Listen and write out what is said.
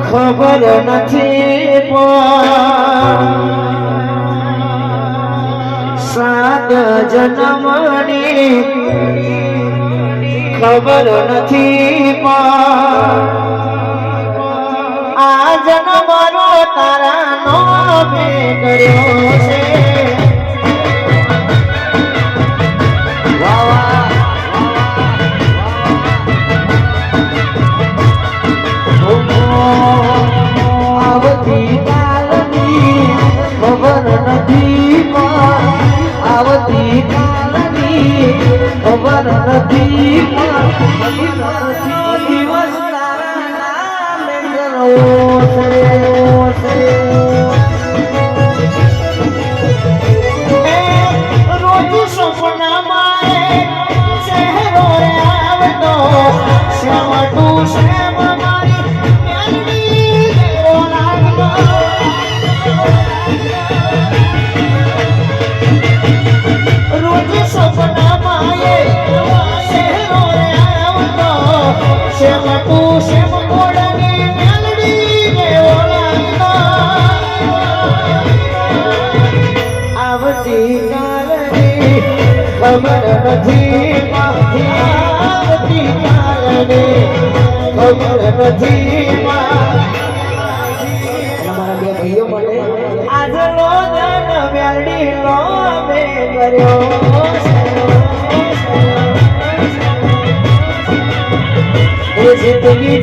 ખબર નથી સાત જન્મની ખબર નથી આ જન્મનો તારા નામે કર્યો છે આવતી કાલની ખબર નથી આવતી કાલની ખબર નથી દિવસ તારા નામે કરવો છે રોજ સપનામાં શહેરો આવતો શ્યામટું શ્યામ ખબર નથી આવતી કાલને ખબર નથી અમારા બે ભાઈઓ માટે આજનો જન વ્યાડી લો મે કર્યો એ જિંદગી